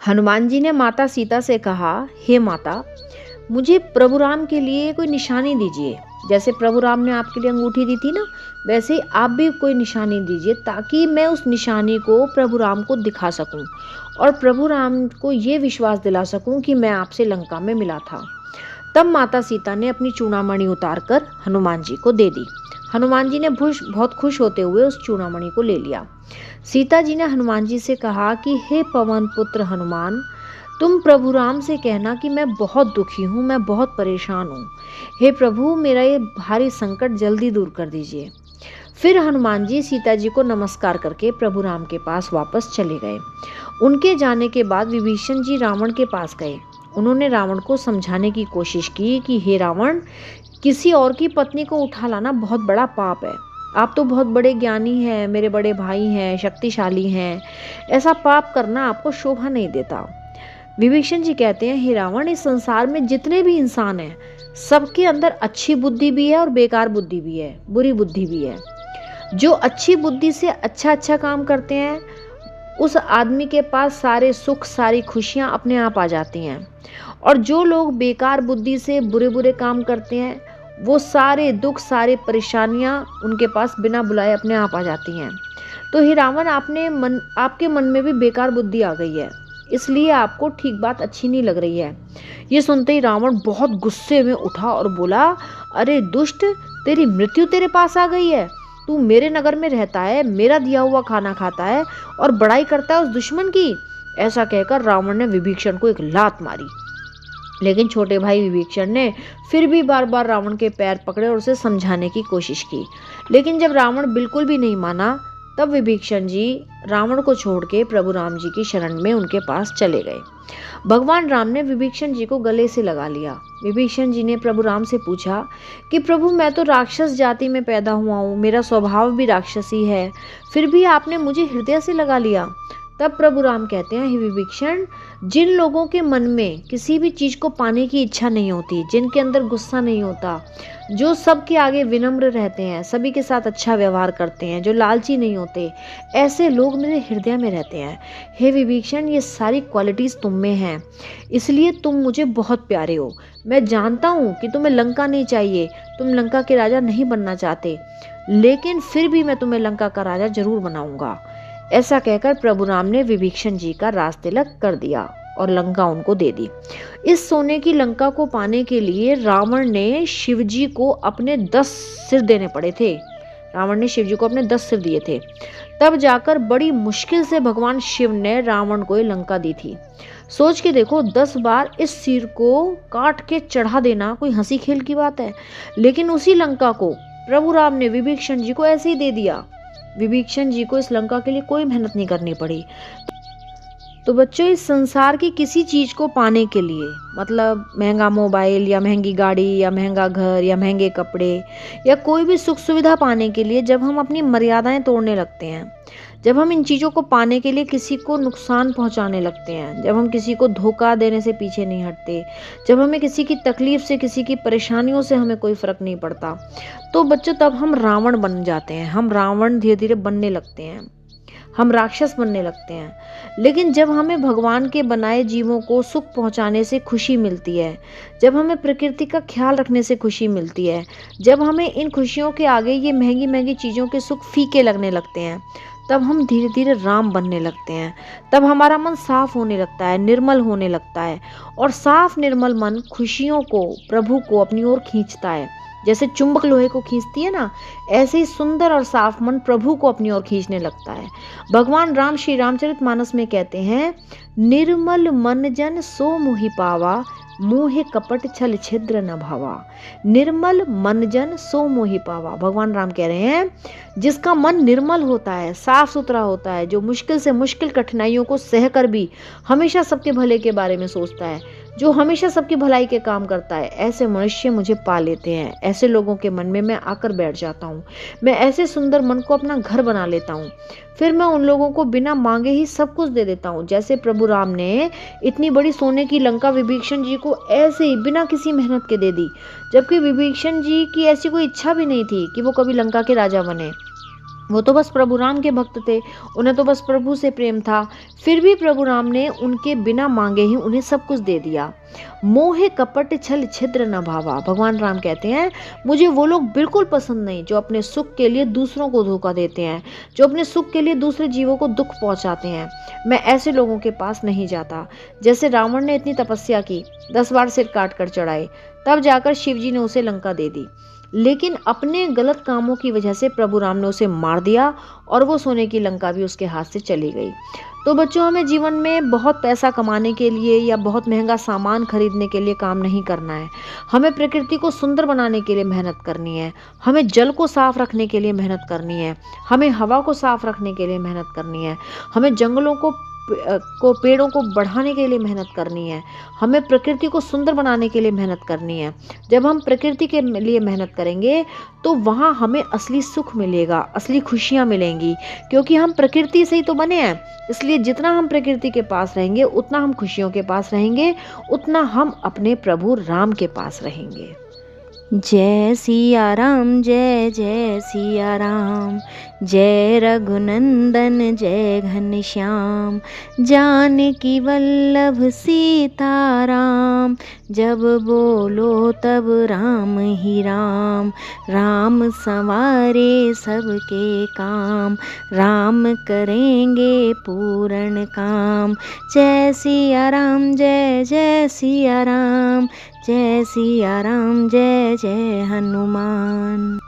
हनुमान जी ने माता सीता से कहा, हे माता, मुझे प्रभु राम के लिए कोई निशानी दीजिए। जैसे प्रभु राम ने आपके लिए अंगूठी दी थी ना, वैसे ही आप भी कोई निशानी दीजिए, ताकि मैं उस निशानी को प्रभु राम को दिखा सकूं और प्रभु राम को ये विश्वास दिला सकूं कि मैं आपसे लंका में मिला था। तब माता सीता ने अपनी चूड़ामणि उतारकर हनुमान जी को दे दी। हनुमान जी ने बहुत खुश होते हुए उस चूड़ामणि को ले लिया। सीता जी ने हनुमान जी से कहा कि हे पवन पुत्र हनुमान, तुम प्रभु राम से कहना कि मैं बहुत दुखी हूँ, मैं बहुत परेशान हूँ। हे प्रभु, मेरा ये भारी संकट जल्दी दूर कर दीजिए। फिर हनुमान जी सीता जी को नमस्कार करके प्रभु राम के पास वापस चले गए। उनके जाने के बाद विभीषण जी रावण के पास गए। उन्होंने रावण को समझाने की कोशिश की कि हे रावण, किसी और की पत्नी को उठा लाना बहुत बड़ा पाप है। आप तो बहुत बड़े ज्ञानी हैं, मेरे बड़े भाई हैं, शक्तिशाली हैं। ऐसा पाप करना आपको शोभा नहीं देता। विभीषण जी कहते हैं, हे रावण, इस संसार में जितने भी इंसान हैं, सबके अंदर अच्छी बुद्धि भी है और बेकार बुद्धि भी है, बुरी बुद्धि भी है। जो अच्छी बुद्धि से अच्छा काम करते हैं, उस आदमी के पास सारे सुख, सारी खुशियां अपने आप आ जाती हैं। और जो लोग बेकार बुद्धि से बुरे काम करते हैं, वो सारे दुख, सारे परेशानियां उनके पास बिना बुलाए अपने आप आ जाती हैं। तो हे रावण, आपके मन में भी बेकार बुद्धि आ गई है, इसलिए आपको ठीक बात अच्छी नहीं लग रही है। ये सुनते ही रावण बहुत गुस्से में उठा और बोला, अरे दुष्ट, तेरी मृत्यु तेरे पास आ गई है। तू मेरे नगर में रहता है, मेरा दिया हुआ खाना खाता है और बड़ाई करता है उस दुश्मन की। ऐसा कहकर रावण ने विभीषण को एक लात मारी। लेकिन छोटे भाई विभीषण ने फिर भी बार बार रावण के पैर पकड़े और उसे समझाने की कोशिश की। लेकिन जब रावण बिल्कुल भी नहीं माना, तब विभीषण जी रावण को छोड़ के प्रभु राम जी की शरण में उनके पास चले गए। भगवान राम ने विभीषण जी को गले से लगा लिया। विभीषण जी ने प्रभु राम से पूछा कि प्रभु, मैं तो राक्षस जाति में पैदा हुआ हूँ, मेरा स्वभाव भी राक्षसी है, फिर भी आपने मुझे हृदय से लगा लिया। तब प्रभु राम कहते हैं, हे विभीषण, जिन लोगों के मन में किसी भी चीज को पाने की इच्छा नहीं होती, जिनके अंदर गुस्सा नहीं होता, जो सबके आगे विनम्र रहते हैं, सभी के साथ अच्छा व्यवहार करते हैं, जो लालची नहीं होते, ऐसे लोग मेरे हृदय में रहते हैं। हे विभीषण, ये सारी क्वालिटीज तुम में हैं, इसलिए तुम मुझे बहुत प्यारे हो। मैं जानता हूँ कि तुम्हें लंका नहीं चाहिए, तुम लंका के राजा नहीं बनना चाहते, लेकिन फिर भी मैं तुम्हें लंका का राजा जरूर बनाऊंगा। ऐसा कहकर प्रभु राम ने विभीषण जी का राज तिलक कर दिया और लंका उनको दे दी। इस सोने की लंका को पाने के लिए रावण ने शिव जी को अपने 10 सिर देने पड़े थे। रावण ने शिव जी को अपने 10 सिर दिए थे। तब जाकर बड़ी मुश्किल से भगवान शिव ने रावण को ये लंका दी थी। सोच के देखो, 10 बार इस सिर को काट के चढ़ा देना कोई हंसी खेल की बात है, लेकिन उसी लंका को प्रभु राम ने विभीषण जी को ऐसे ही दे दिया। विभीषण जी को इस लंका के लिए कोई मेहनत नहीं करनी पड़ी। तो बच्चों, इस संसार की किसी चीज को पाने के लिए, मतलब महंगा मोबाइल या महंगी गाड़ी या महंगा घर या महंगे कपड़े या कोई भी सुख सुविधा पाने के लिए, जब हम अपनी मर्यादाएं तोड़ने लगते हैं, जब हम इन चीज़ों को पाने के लिए किसी को नुकसान पहुंचाने लगते हैं, जब हम किसी को धोखा देने से पीछे नहीं हटते, जब हमें किसी की तकलीफ से, किसी की परेशानियों से हमें कोई फर्क नहीं पड़ता, तो बच्चों तब हम रावण बन जाते हैं। हम रावण धीरे धीरे बनने लगते हैं, हम राक्षस बनने लगते हैं। लेकिन जब हमें भगवान के बनाए जीवों को सुख पहुंचाने से खुशी मिलती है, जब हमें प्रकृति का ख्याल रखने से खुशी मिलती है, जब हमें इन खुशियों के आगे ये महंगी महंगी चीज़ों के सुख फीके लगने लगते हैं, तब हम धीरे धीरे राम बनने लगते हैं। तब हमारा मन साफ होने लगता है, निर्मल होने लगता है, और साफ निर्मल मन खुशियों को, प्रभु को अपनी ओर खींचता है। जैसे चुंबक लोहे को खींचती है ना, ऐसे ही सुंदर और साफ मन प्रभु को अपनी ओर खींचने लगता है। भगवान राम श्री रामचरितमानस में कहते हैं, निर्मल मन जन सो मुहि पावा, मोहे कपट छल छिद्र न भावा। निर्मल मन जन सो मोहि पावा। भगवान राम कह रहे हैं, जिसका मन निर्मल होता है, साफ सुथरा होता है, जो मुश्किल से मुश्किल कठिनाइयों को सहकर भी हमेशा सबके भले के बारे में सोचता है, जो हमेशा सबकी भलाई के काम करता है, ऐसे मनुष्य मुझे पा लेते हैं। ऐसे लोगों के मन में मैं आकर बैठ जाता हूँ। मैं ऐसे सुंदर मन को अपना घर बना लेता हूँ। फिर मैं उन लोगों को बिना मांगे ही सब कुछ दे देता हूँ। जैसे प्रभु राम ने इतनी बड़ी सोने की लंका विभीषण जी को ऐसे ही बिना किसी मेहनत के दे दी, जबकि विभीषण जी की ऐसी कोई इच्छा भी नहीं थी कि वो कभी लंका के राजा बने। वो तो बस प्रभु राम के भक्त थे, उन्हें तो बस प्रभु से प्रेम था। फिर भी प्रभु राम ने उनके बिना मांगे ही उन्हें सब कुछ दे दिया। मोह कपट छल छिद्र न भावा, भगवान राम कहते हैं मुझे वो लोग बिल्कुल पसंद नहीं जो अपने सुख के लिए दूसरों को धोखा देते हैं, जो अपने सुख के लिए दूसरे जीवों को दुख पहुंचाते हैं। मैं ऐसे लोगों के पास नहीं जाता। जैसे रावण ने इतनी तपस्या की, 10 बार सिर काट कर चढ़ाए, तब जाकर शिव जी ने उसे लंका दे दी, लेकिन अपने गलत कामों की वजह से प्रभु राम ने उसे मार दिया और वो सोने की लंका भी उसके हाथ से चली गई। तो बच्चों, हमें जीवन में बहुत पैसा कमाने के लिए या बहुत महंगा सामान खरीदने के लिए काम नहीं करना है। हमें प्रकृति को सुंदर बनाने के लिए मेहनत करनी है, हमें जल को साफ रखने के लिए मेहनत करनी है, हमें हवा को साफ रखने के लिए मेहनत करनी है, हमें जंगलों को पेड़ों को बढ़ाने के लिए मेहनत करनी है, हमें प्रकृति को सुंदर बनाने के लिए मेहनत करनी है। जब हम प्रकृति के लिए मेहनत करेंगे तो वहाँ हमें असली सुख मिलेगा, असली खुशियाँ मिलेंगी, क्योंकि हम प्रकृति से ही तो बने हैं। इसलिए जितना हम प्रकृति के पास रहेंगे उतना हम खुशियों के पास रहेंगे, उतना हम अपने प्रभु राम के पास रहेंगे। जय सिया राम, जय जय सिया राम, जय रघुनंदन जय घनश्याम, जानकी वल्लभ सीताराम, जब बोलो तब राम ही राम, राम संवारे सबके काम, राम करेंगे पूर्ण काम। जय सिया राम, जय जय सिया राम, जय सिया राम, जय जय हनुमान।